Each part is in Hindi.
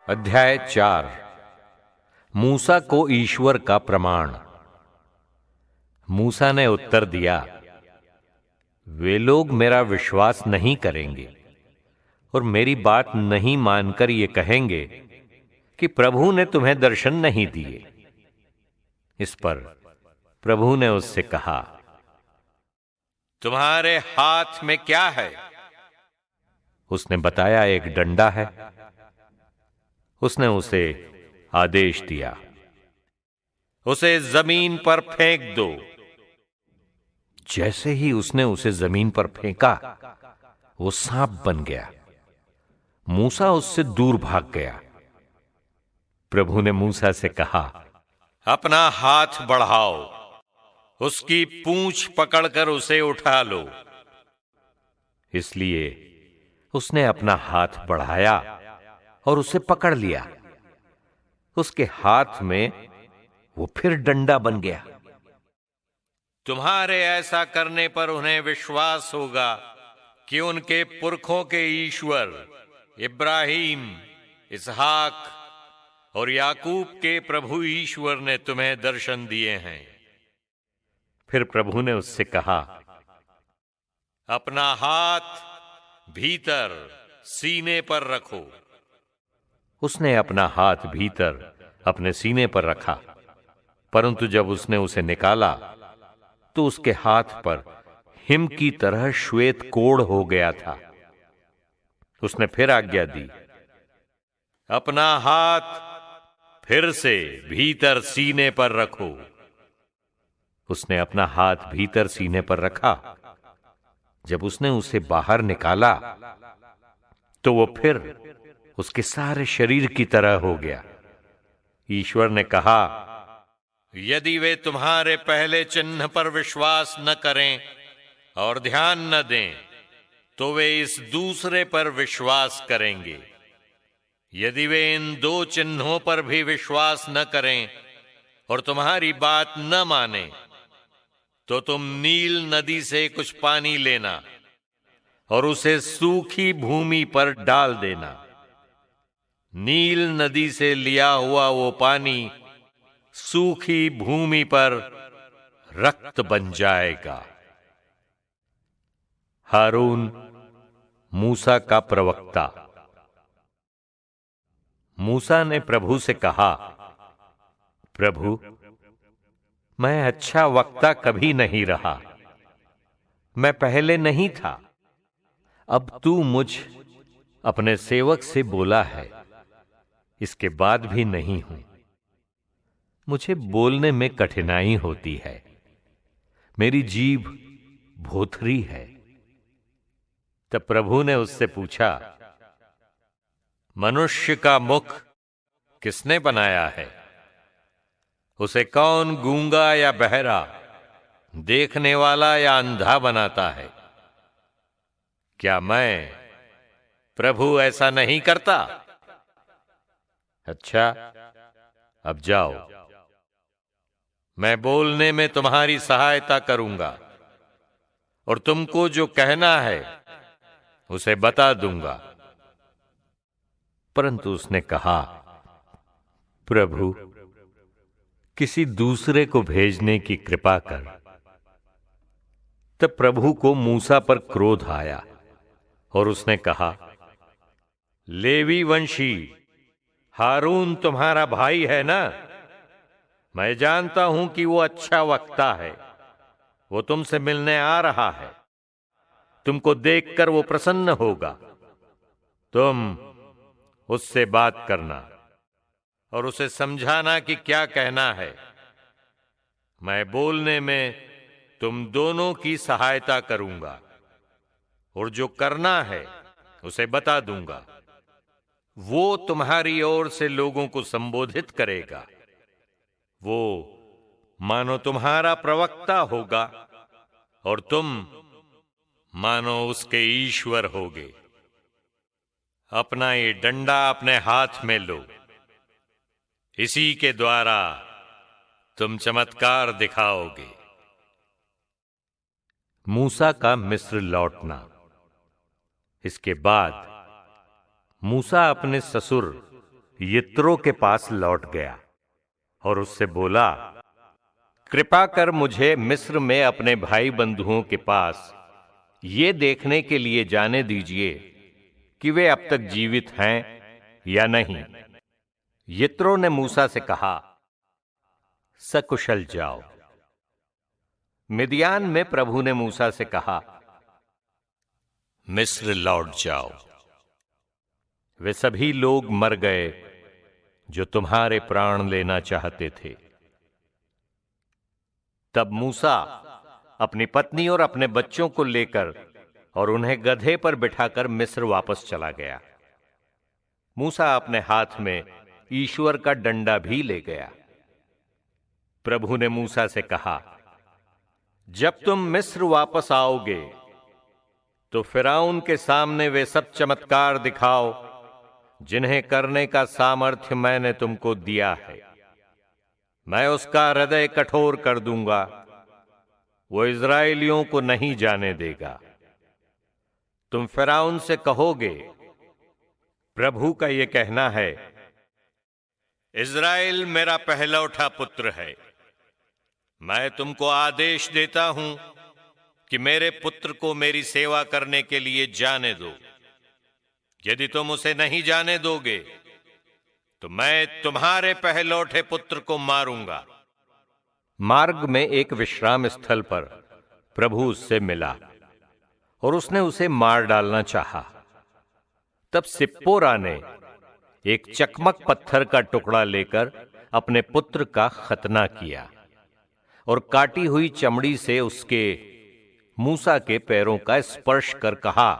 अध्याय 4। मूसा को ईश्वर का प्रमाण। मूसा ने उत्तर दिया, वे लोग मेरा विश्वास नहीं करेंगे और मेरी बात नहीं मानकर ये कहेंगे कि प्रभु ने तुम्हें दर्शन नहीं दिए। इस पर प्रभु ने उससे कहा, तुम्हारे हाथ में क्या है? उसने बताया, एक डंडा है। उसने उसे आदेश दिया, उसे जमीन पर फेंक दो। जैसे ही उसने उसे जमीन पर फेंका, वो सांप बन गया। मूसा उससे दूर भाग गया। प्रभु ने मूसा से कहा, अपना हाथ बढ़ाओ, उसकी पूंछ पकड़कर उसे उठा लो। इसलिए उसने अपना हाथ बढ़ाया और उसे पकड़ लिया। उसके हाथ में वो फिर डंडा बन गया। तुम्हारे ऐसा करने पर उन्हें विश्वास होगा कि उनके पुरखों के ईश्वर इब्राहिम, इसहाक और याकूब के प्रभु ईश्वर ने तुम्हें दर्शन दिए हैं। फिर प्रभु ने उससे कहा, अपना हाथ भीतर सीने पर रखो। उसने अपना हाथ भीतर अपने सीने पर रखा, परंतु जब उसने उसे निकाला तो उसके हाथ पर हिम की तरह श्वेत कोढ़ हो गया था। उसने फिर आज्ञा दी, अपना हाथ फिर से भीतर सीने पर रखो। उसने अपना हाथ भीतर सीने पर रखा। जब उसने उसे बाहर निकाला तो वो फिर उसके सारे शरीर की तरह हो गया। ईश्वर ने कहा, यदि वे तुम्हारे पहले चिन्ह पर विश्वास न करें और ध्यान न दें, तो वे इस दूसरे पर विश्वास करेंगे। यदि वे इन दो चिन्हों पर भी विश्वास न करें और तुम्हारी बात न माने, तो तुम नील नदी से कुछ पानी लेना और उसे सूखी भूमि पर डाल देना। नील नदी से लिया हुआ वो पानी सूखी भूमि पर रक्त बन जाएगा। हारून, मूसा का प्रवक्ता। मूसा ने प्रभु से कहा, प्रभु, मैं अच्छा वक्ता कभी नहीं रहा। मैं पहले नहीं था। अब तू मुझ अपने सेवक से बोला है, इसके बाद भी नहीं हूं। मुझे बोलने में कठिनाई होती है। मेरी जीभ भोथरी है। तब प्रभु ने उससे पूछा, मनुष्य का मुख किसने बनाया है? उसे कौन गूंगा या बहरा, देखने वाला या अंधा बनाता है? क्या मैं प्रभु ऐसा नहीं करता? अच्छा, अब जाओ, मैं बोलने में तुम्हारी सहायता करूंगा और तुमको जो कहना है उसे बता दूंगा। परंतु उसने कहा, प्रभु, किसी दूसरे को भेजने की कृपा कर। तब प्रभु को मूसा पर क्रोध आया और उसने कहा, लेवी वंशी हारून तुम्हारा भाई है ना? मैं जानता हूं कि वो अच्छा वक्ता है। वो तुमसे मिलने आ रहा है। तुमको देखकर वो प्रसन्न होगा। तुम उससे बात करना और उसे समझाना कि क्या कहना है। मैं बोलने में तुम दोनों की सहायता करूंगा और जो करना है उसे बता दूंगा। वो तुम्हारी ओर से लोगों को संबोधित करेगा। वो मानो तुम्हारा प्रवक्ता होगा और तुम मानो उसके ईश्वर होगे। अपना ये डंडा अपने हाथ में लो। इसी के द्वारा तुम चमत्कार दिखाओगे। मूसा का मिस्र लौटना। इसके बाद मूसा अपने ससुर यित्रो के पास लौट गया और उससे बोला, कृपा कर मुझे मिस्र में अपने भाई बंधुओं के पास ये देखने के लिए जाने दीजिए कि वे अब तक जीवित हैं या नहीं। यित्रो ने मूसा से कहा, सकुशल जाओ। मिदियान में प्रभु ने मूसा से कहा, मिस्र लौट जाओ। वे सभी लोग मर गए जो तुम्हारे प्राण लेना चाहते थे। तब मूसा अपनी पत्नी और अपने बच्चों को लेकर और उन्हें गधे पर बिठाकर मिस्र वापस चला गया। मूसा अपने हाथ में ईश्वर का डंडा भी ले गया। प्रभु ने मूसा से कहा, जब तुम मिस्र वापस आओगे तो फिरौन के सामने वे सब चमत्कार दिखाओ जिन्हें करने का सामर्थ्य मैंने तुमको दिया है। मैं उसका हृदय कठोर कर दूंगा, वो इस्राएलियों को नहीं जाने देगा। तुम फिरौन से कहोगे, प्रभु का यह कहना है, इस्राएल मेरा पहलौठा पुत्र है। मैं तुमको आदेश देता हूं कि मेरे पुत्र को मेरी सेवा करने के लिए जाने दो। यदि तुम उसे नहीं जाने दोगे तो मैं तुम्हारे पहलौठे पुत्र को मारूंगा। मार्ग में एक विश्राम स्थल पर प्रभु उससे मिला और उसने उसे मार डालना चाहा। तब सिप्पोरा ने एक चकमक पत्थर का टुकड़ा लेकर अपने पुत्र का खतना किया और काटी हुई चमड़ी से उसके मूसा के पैरों का स्पर्श कर कहा,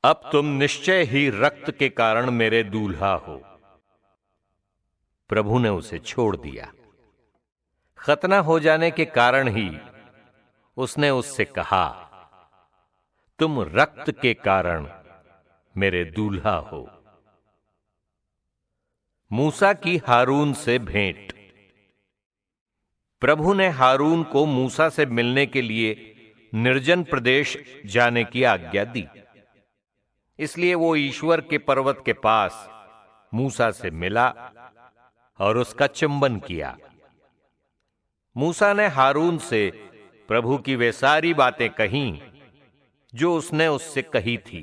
अब तुम निश्चय ही रक्त के कारण मेरे दूल्हा हो। प्रभु ने उसे छोड़ दिया। खतना हो जाने के कारण ही उसने उससे कहा, तुम रक्त के कारण मेरे दूल्हा हो। मूसा की हारून से भेंट। प्रभु ने हारून को मूसा से मिलने के लिए निर्जन प्रदेश जाने की आज्ञा दी। इसलिए वो ईश्वर के पर्वत के पास मूसा से मिला और उसका चुंबन किया। मूसा ने हारून से प्रभु की वे सारी बातें कहीं जो उसने उससे कही थी,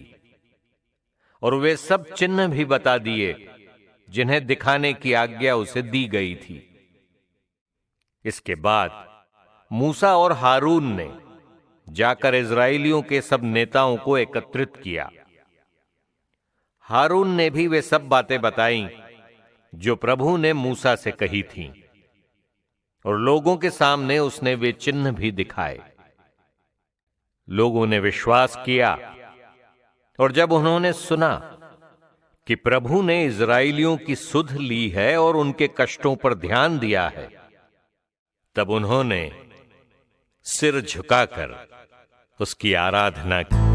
और वे सब चिन्ह भी बता दिए जिन्हें दिखाने की आज्ञा उसे दी गई थी। इसके बाद मूसा और हारून ने जाकर इस्राएलियों के सब नेताओं को एकत्रित किया। हारून ने भी वे सब बातें बताईं जो प्रभु ने मूसा से कही थीं, और लोगों के सामने उसने वे चिन्ह भी दिखाए। लोगों ने विश्वास किया, और जब उन्होंने सुना कि प्रभु ने इस्राएलियों की सुध ली है और उनके कष्टों पर ध्यान दिया है, तब उन्होंने सिर झुकाकर उसकी आराधना की।